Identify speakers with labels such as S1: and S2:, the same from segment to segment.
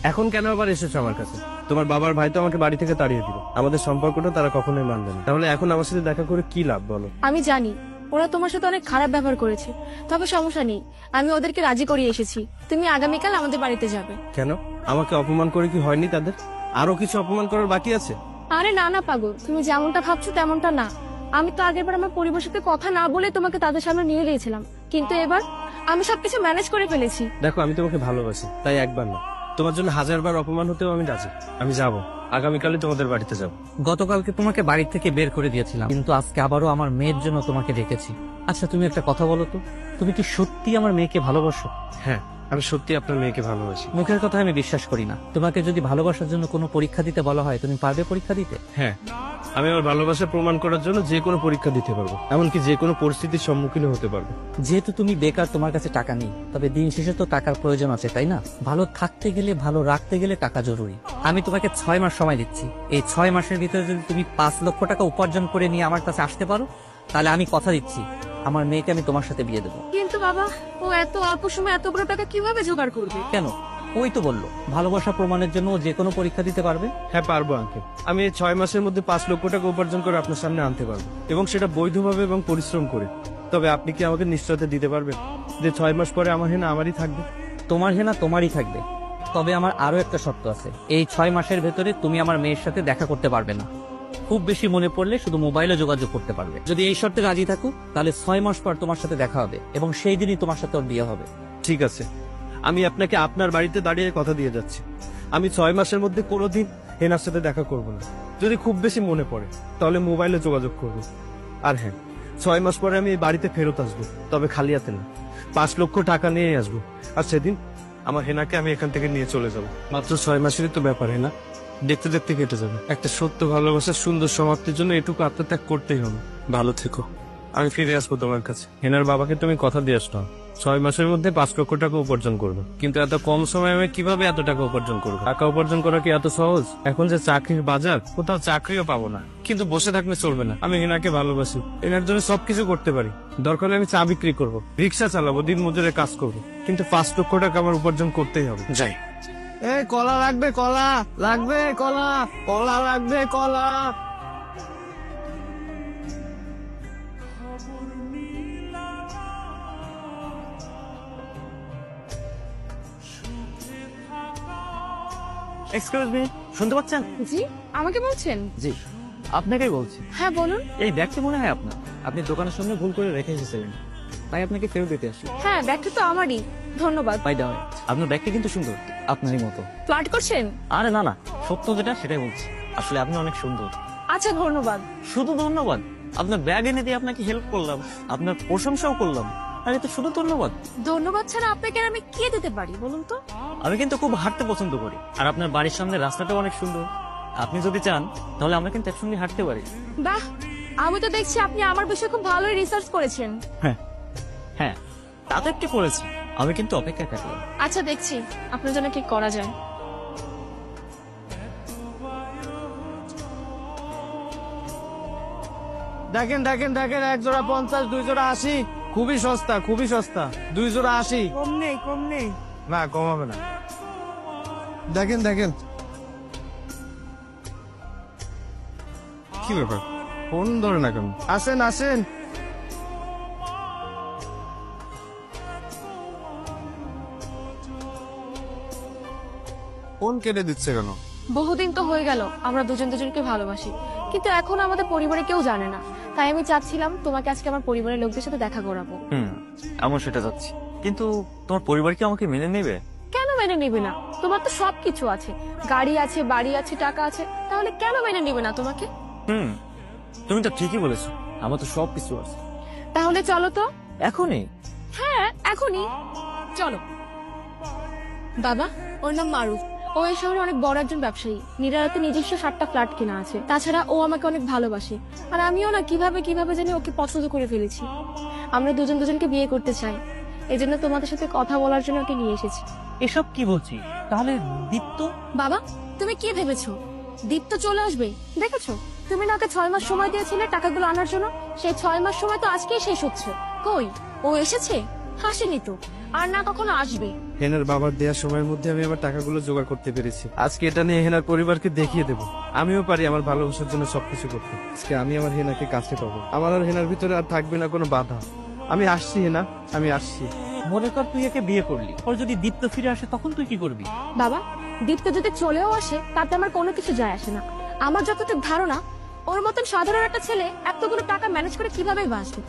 S1: এখন কেন আবার এসেছো আমার কাছে? তোমার বাবার ভাই তো আমাকে বাড়ি থেকে তাড়িয়ে দিল, আমাদের সম্পর্কটা তারা কখনোই মানবে না। তাহলে এখন আমার সাথে দেখা করে কি লাভ বলো?
S2: আমি জানি ওরা তোমার সাথে অনেক খারাপ ব্যবহার করেছে, তবে সমস্যা নেই, আমি ওদেরকে রাজি করিয়ে এসেছি। তুমি আগামীকাল আমাদের বাড়িতে যাবে।
S1: কেন? আমাকে অপমান করে কি হয়নি তাদের? আরো কিছু অপমান করার বাকি আছে?
S2: আরে না না পাগল, তুমি যেমনটা ভাবছো তেমনটা না। আমি তো আগেরবার আমার পরিবারের সাথে কথা না বলে তোমাকে তাদের সামনে নিয়ে গিয়েছিলাম, কিন্তু এবার আমি সবকিছু ম্যানেজ করে ফেলেছি।
S1: দেখো, আমি তোমাকে ভালোবাসি, তাই একবার না, তোমার জন্য 1000বার অপমান হতেও আমি রাজি। আমি যাব, আগামীকালে তোমাদের বাড়িতে যাব।
S3: গতকালকে তোমাকে বাড়ি থেকে বের করে দিয়েছিলাম, কিন্তু আজকে আবারও আমার মেয়ের জন্য তোমাকে ডেকেছি। আচ্ছা তুমি একটা কথা বলো তো, তুমি কি সত্যি আমার মেয়েকে ভালোবাসো?
S1: হ্যাঁ, আমি সত্যি আপনার মেয়েকে ভালোবাসি।
S3: মুখের কথা আমি বিশ্বাস করি না। তোমাকে যদি ভালোবাসার জন্য কোনো পরীক্ষা দিতে বলা হয়, তুমি পারবে পরীক্ষা দিতে?
S1: হ্যাঁ, আমি আমার ভালোবাসা প্রমাণ করার জন্য যে কোনো পরীক্ষা দিতে পারবো, এমনকি যে কোনো পরিস্থিতির সম্মুখীন হতে পারবো।
S3: যেহেতু তুমি বেকার, তোমার কাছে টাকা নেই, তবে দিন শেষে তো টাকার প্রয়োজন আছে, তাই না? ভালো থাকতে গেলে, ভালো রাখতে গেলে টাকা জরুরি। আমি তোমাকে 6 মাস সময় দিচ্ছি। এই 6 মাসের ভিতরে যদি তুমি 5 লক্ষ টাকা উপার্জন করে নিয়ে আমার কাছে আসতে পারো, তাহলে আমি কথা দিচ্ছি আমার মেয়েকে আমি তোমার সাথে বিয়ে দেবো।
S2: কিন্তু বাবা, ও এত অল্প সময় এত বড় টাকা কিভাবে জোগাড় করবে?
S3: কেন? ওই তো বললো ভালোবাসা প্রমাণের জন্য ও যে কোনো পরীক্ষা দিতে পারবে।
S1: হ্যাঁ পারবো আঙ্কেল, আমি এই 6 মাসের মধ্যে 5 লক্ষ টাকা উপার্জন করে আপনার সামনে আনতে পারবো, এবং সেটা বৈধভাবে এবং পরিশ্রম করে। তবে আপনি কি আমাকে নিশ্চয়তা দিতে পারবেন যে 6 মাস পরে আমার হেনা আমারই থাকবে?
S3: তোমার হেনা তোমারই থাকবে, তবে আমার আরো একটা শর্ত আছে। এই 6 মাসের ভেতরে তুমি আমার মেয়ের সাথে দেখা করতে পারবে না। খুব বেশি মনে পড়লে শুধু মোবাইলে যোগাযোগ করতে পারবে। যদি এই শর্তে রাজি থাকো, তাহলে 6 মাস পর তোমার সাথে দেখা হবে, এবং সেই দিনই তোমার সাথে ওর বিয়ে হবে।
S1: ঠিক আছে, আমি আপনাকে আপনার বাড়িতে দাঁড়িয়ে কথা দিয়ে যাচ্ছি, আমি 6 মাসের মধ্যে কোনোদিন হেনার সাথে দেখা করব না। যদি খুব বেশি মনে পড়ে তাহলে মোবাইলে যোগাযোগ করব। আর হ্যাঁ, 6 মাস পরে আমি এই বাড়িতে ফেরত আসবো, তবে খালি হাতে না, 5 লক্ষ টাকা নিয়ে আসবো। আর সেদিন আমার হেনাকে আমি এখান থেকে নিয়ে চলে যাব। মাত্র 6 মাসেরই তো ব্যাপার, হেনা দেখতে দেখতে কেটে যাবে। একটা সত্য ভালোবাসার সুন্দর সমাপ্তির জন্য এটুকু আত্মত্যাগ করতেই হবে। ভালো থেকো, আমি ফিরে আসবো তোমার কাছে। হেনার বাবাকে তুমি কথা দিয়ে আসতো 6 মাসের মধ্যে 5 লক্ষ টাকা উপার্জন করবো, কিন্তু এত কম সময়ে আমি কিভাবে এত টাকা উপার্জন করবো? টাকা উপার্জন করা কি এত সহজ? এখন যে চাকরির বাজার, কোথাও চাকরিও পাবো না। কিন্তু বসে থাকলে চলবে না, আমি হেনাকে ভালোবাসি, এনার জন্য সবকিছু করতে পারি। দরকার হলে আমি চা বিক্রি করবো, রিক্সা চালাবো, দিন মজুরে কাজ করবো, কিন্তু 5 লক্ষ টাকা আমার উপার্জন করতেই হবে। যাই। এই কলা লাগবে, কলা লাগবে, কলা কলা লাগবে, কলা।
S3: এক্সকিউজ মি, শুনতে পাচ্ছেন?
S2: জি, আমাকে বলছেন?
S3: জি, আপনাকেই বলছি।
S2: হ্যাঁ বলুন।
S3: এই ব্যাগটি মনে হয় আপনার। আপনি দোকানের সামনে ভুল করে রেখে এসেছিলেন, তাই আপনাকে ফেরত দিতে আসি।
S2: হ্যাঁ, ব্যাগটা তো আমারই, ধন্যবাদ।
S3: বাই দ্য ওয়ে, আপনার ব্যাগটি কিন্তু সুন্দর, আপনারই মতো।
S2: ফ্লার্ট করছেন?
S3: আরে না না, সত্য যেটা সেটাই বলছি। আসলে আপনি অনেক সুন্দর।
S2: আচ্ছা ধন্যবাদ।
S3: শুধু ধন্যবাদ? আপনার ব্যাগ এনে দিয়ে আপনাকে হেল্প করলাম, আপনার প্রশংসাও করলাম, আর এতে শুধু ধন্যবাদ?
S2: ধন্যবাদ ছাড়া আপনাকে আর আমি কি দিতে পারি বলুন তো?
S3: আমি কিন্তু খুব হাঁটতে পছন্দ করি, আর আপনার বাড়ির সামনে রাস্তাটাও অনেক সুন্দর। আপনি যদি চান তাহলে আমরা কিন্তু একসঙ্গে হাঁটতে পারি।
S2: বাহ, আমি তো দেখছি আপনি আমার বিষয়ে খুব ভালোই রিসার্চ করেছেন।
S3: হ্যাঁ হ্যাঁ, তাদের কি করেছি, আমি কিন্তু অপেক্ষায় থাকলাম।
S2: আচ্ছা দেখছি আপনার জন্য কি করা যায়।
S1: দেখেন দেখেন দেখেন, 1 জোড়া 50, 2 জোড়া 80, খুবই সস্তা, খুবই সস্তা। 2 জোড়া 80,
S4: কম নেই, কম নেই।
S1: না কমাবে না। দেখেন দেখেন, কি ব্যাপার, ফোন ধরে না কেন? আসেন আসেন। ফোন কেটে দিচ্ছে কেন?
S2: বহুদিন তো হয়ে গেল আমরা দুজন দুজনকে ভালোবাসি, কিন্তু এখন আমাদের পরিবারে কেউ জানে না, তাই আমি চাচ্ছিলাম তোমাকে আজকে আমার পরিবারের লোকদের সাথে দেখা করাবো।
S3: আমার সেটা যাচ্ছি, কিন্তু তোমার পরিবার কি আমাকে মেনে নেবে?
S2: কেন মেনে নিবে না? তোমার তো সবকিছু আছে, গাড়ি আছে, বাড়ি আছে, টাকা আছে, তাহলে কেন মেনে নিবে না তোমাকে?
S3: তুমি তো ঠিকই বলেছো, আমার তো সবকিছু আছে।
S2: তাহলে চলো তো।
S3: এখনই?
S2: হ্যাঁ এখনই চলো। বাবা, ওর নাম মারুফ, ও এই শহরে অনেক বড় একজন ব্যবসায়ী। নিরালাতে নিজস্ব 7টা ফ্ল্যাট কেনা আছে। তাছাড়া ও আমাকে অনেক ভালোবাসে, আর আমিও না কিভাবে কিভাবে জানি ওকে পছন্দ করে ফেলেছি। আমরা দুজন দুজনকে বিয়ে করতে চাই, এজন্য তোমাদের সাথে কথা বলার জন্য ওকে নিয়ে এসেছি।
S3: এসব কি বলছি? তাহলে দীপ্ত?
S2: বাবা, তুমি কি ভেবেছো দীপ্ত চলে আসবে? দেখেছো, তুমি না ওকে 6 মাস সময় দিয়েছিলে টাকাগুলো আনার জন্য, সেই 6 মাস সময় তো আজকেই শেষ হচ্ছে। কই ও এসেছে? হাসেনি তো, আর না কখনো আসবে।
S1: হেনার বাবার দেওয়ার সময়ের মধ্যে আমি আমার টাকাগুলো জোগাড় করতে পেরেছি। আজকে এটা নিয়ে হেনার পরিবারকে দেখিয়ে দেবো আমিও পারি আমার ভালোবাসার জন্য সবকিছু করতে। আজকে আমি আমার হেনাকে কাছে পাবো, আমার আর হেনার ভিতরে আর থাকবে না কোনো বাধা। আমি আসছি হেনা, আমি আসছি।
S3: মনে কর তুই একে বিয়ে করলি, ওর যদি দীপ্ত ফিরে আসে তখন তুই কি করবি?
S2: বাবা, দীপ্ত যদি চলেও আসে তাতে আমার কোনো কিছু যায় আসে না। আমার যতটুকু ধারণা, ওর মতন সাধারণ একটা ছেলে এতগুলো টাকা ম্যানেজ করে কিভাবে বাঁচবে,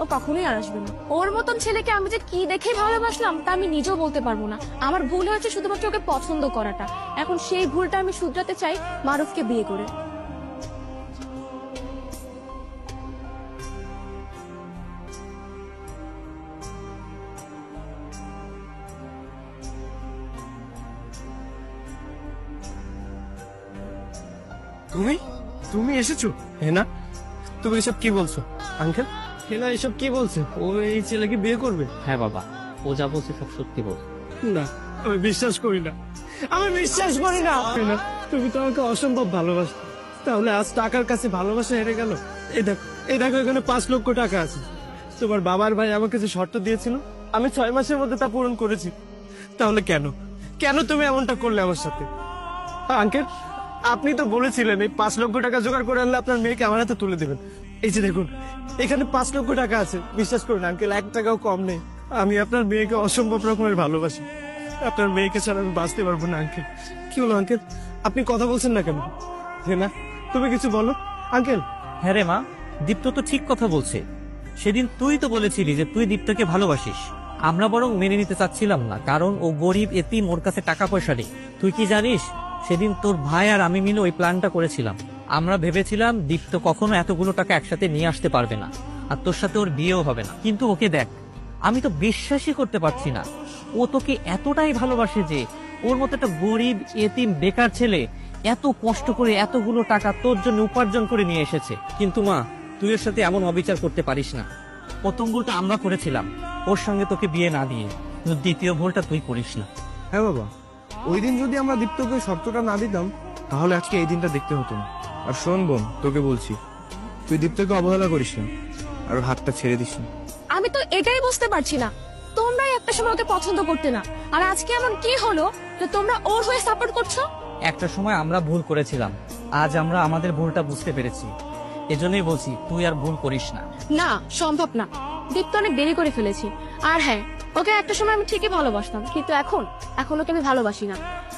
S2: ও কখনোই আর আসবে না। ওর মতন ছেলেকে আমি যে কি দেখে ভালোবাসলাম তা আমি নিজেও বলতে পারবো না। আমার ভুল হয়েছে শুধুমাত্র ওকে পছন্দ করাটা। এখন সেই ভুলটা আমি শুধরাতে চাই মারুফকে বিয়ে করে।
S1: তুমি তুমি এসেছো হেনা? তুমি এসব কি বলছো আঙ্কেল? হেনা এসব কি বলছে? ও এই ছেলেকে বিয়ে করবে?
S3: হ্যাঁ বাবা, ও যা বলছে সব সত্যি বল।
S1: না, আমি বিশ্বাস করি না, আমি বিশ্বাস করি না। হেনা, তুমি তো আমাকে অসম্ভব ভালোবাসো, তাহলে আজ টাকার কাছে ভালোবাসা হেরে গেল? এই দেখো এখানে 5 লক্ষ টাকা আছে। তোমার বাবার ভাই আমাকে যে শর্ত দিয়েছিল আমি 6 মাসের মধ্যে তা পূরণ করেছি। তাহলে কেন তুমি এমনটা করলে আমার সাথে? আঙ্কেল, আপনি তো বলেছিলেন এই 5 লক্ষ টাকা জোগাড় করে আনলে আপনার মেয়েকে আমার হাতে তুলে দেবেন। এই যে দেখুন, এখানে 5 লক্ষ টাকা আছে। বিশ্বাস করুন আঙ্কেল, 1 টাকাও কম নেই। আমি আপনার মেয়েকে অসম্ভব রকমের ভালোবাসি। আপনার মেয়েকে ছাড়া আমি বাঁচতে পারবো না আঙ্কেল। কি হলো আঙ্কেল, আপনি কথা বলছেন না কেন? হেনা, তুমি কিছু বলো। আঙ্কেল,
S3: হ্যাঁ রে মা, দীপ্ত তো ঠিক কথা বলছে। সেদিন তুই তো বলেছিলি যে তুই দীপ্তকে ভালোবাসিস। আমরা বরং মেনে নিতে চাচ্ছিলাম না, কারণ ও গরিব, এতিম, ওর কাছে টাকা পয়সা নেই। তুই কি জানিস, সেদিন তোর ভাই আর আমি মিলে ওই প্ল্যানটা করেছিলাম। আমরা ভেবেছিলাম দীপ্ত কখনো এতগুলো টাকা একসাথে নিয়ে আসতে পারবে না, আর তোর সাথে ওর বিয়েও হবে না। কিন্তু ওকে দেখ, আমি তো বিশ্বাসই করতে পারছি না ও তোকে এতটাই ভালোবাসে যে ওর মতো একটা গরিব, এতিম, বেকার ছেলে এত কষ্ট করে এতগুলো টাকা তোর জন্য উপার্জন করে নিয়ে এসেছে। কিন্তু মা, তুই এর সাথে এমন অবিচার করতে পারিস না। প্রথম ভুলটা আমরা করেছিলাম ওর সঙ্গে তোকে বিয়ে না দিয়ে, কিন্তু দ্বিতীয় ভুলটা তুই করিস না।
S1: হ্যাঁ বাবা, ওই দিন যদি আমরা দীপ্তকে শর্তটা না দিতাম তাহলে আজকে এই দিনটা দেখতে হতো না। আর শোন বোন, তোকে বলছি, তুই দীপ্তকে অবহেলা করিস না, আর ওর হাতটা ছেড়ে দিস না।
S2: আমি তো এটাই বুঝতে পারছি না, তোমরাই একটা সময় ওকে পছন্দ করতে না, আর আজকে এমন কি হলো যে তোমরা ওর হয়ে সাপোর্ট করছো?
S3: একটা সময় আমরা ভুল করেছিলাম, আজ আমরা আমাদের ভুলটা বুঝতে পেরেছি। এজন্যই বলছি তুই আর ভুল করিস না।
S2: না, সম্ভব না। দীপ্ত অনেক দেরি করে ফেলেছি। আর হ্যাঁ, ওকে একটা সময় আমি ঠিকই ভালোবাসতাম, কিন্তু এখন ওকে আমি ভালোবাসি না।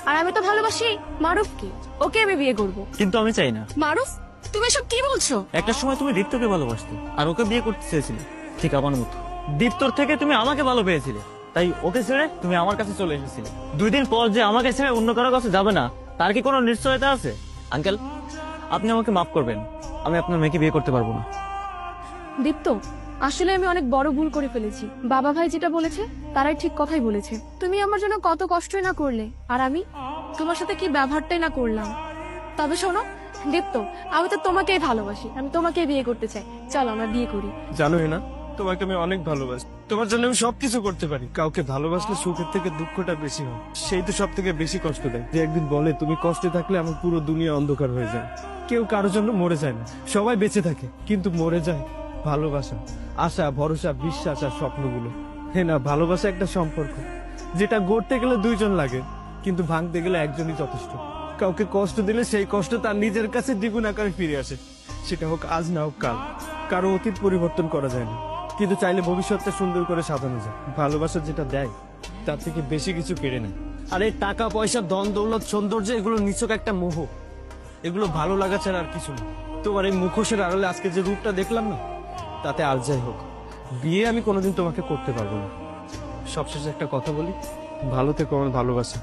S2: আর আমি তো ভালোবাসি মারুফকে, ওকে আমি বিয়ে করব।
S3: কিন্তু আমি চাই না।
S2: মারুফ, তুমি এসব কি বলছো?
S3: একটা সময় তুমি দীপ্তকে ভালোবাসতে আর ওকে বিয়ে করতে চেয়েছিলে, ঠিক আমার মতো। দীপ্তর থেকে তুমি আমাকে ভালো পেয়েছিলে, তাই ওকে ছেড়ে তুমি আমার কাছে চলে এসেছিলে। 2 দিন পর যে আমাকে ছেড়ে অন্য কারো কাছে যাবে না, তার কি কোনো নিশ্চয়তা আছে? আঙ্কেল, আপনি আমাকে মাফ করবেন, আমি আপনার মেয়েকে বিয়ে করতে পারবো না।
S2: দীপ্ত, আসলে আমি অনেক বড় ভুল করে ফেলেছি। বাবা ভাই যেটা বলেছে তারাই ঠিক কথাই বলেছে। তুমি আমার জন্য কত কষ্টই না করলে, আর আমি তোমার সাথে কি ব্যবহারটাই না করলাম। তবে শোনো দীপ্ত, আমি তো তোমাকেই ভালোবাসি, আমি তোমাকেই বিয়ে করতে চাই। চলো আমরা বিয়ে করি।
S1: জানো না, তোমাকে আমি অনেক ভালোবাসি। তোমার জন্য আমি সবকিছু করতে পারি। কাউকে ভালোবাসলে সুখের থেকে দুঃখটা বেশি হয়, সেই তো সব থেকে বেশি কষ্ট দেয়। যে একদিন বলে তুমি কষ্টে থাকলে আমার পুরো দুনিয়া অন্ধকার হয়ে যায়। কেউ কারোর জন্য মরে যায় না, সবাই বেঁচে থাকে, কিন্তু মরে যায় ভালোবাসা, আশা, ভরসা, বিশ্বাস আর স্বপ্নগুলো। হ্যাঁ না, ভালোবাসা একটা সম্পর্ক যেটা গড়তে গেলে 2 জন লাগে, কিন্তু ভাঙতে গেলে একজনই যথেষ্ট। কাউকে কষ্ট দিলে সেই কষ্ট তার নিজের কাছে দ্বিগুণ আকারে ফিরে আসে। সেটা হোক আজ, না হোক কাল। কারো অতীত পরিবর্তন করা যায় না, কিন্তু চাইলে ভবিষ্যৎটা সুন্দর করে সাজানো যায়। ভালোবাসা যেটা দেয় তার থেকে বেশি কিছু কেড়ে নেয়। আর এই টাকা পয়সা, ধন দৌলত, সৌন্দর্য, এগুলো নিছক একটা মোহ। এগুলো ভালো লাগা ছাড়া আর কিছু না। তোমার এই মুখোশের আড়ালে আজকে যে রূপটা দেখলাম না, তাতে আর যাই হোক, বিয়ে আমি কোনোদিন তোমাকে করতে পারবো না। সবশেষে একটা কথা বলি, ভালো থেকো আমার ভালোবাসা।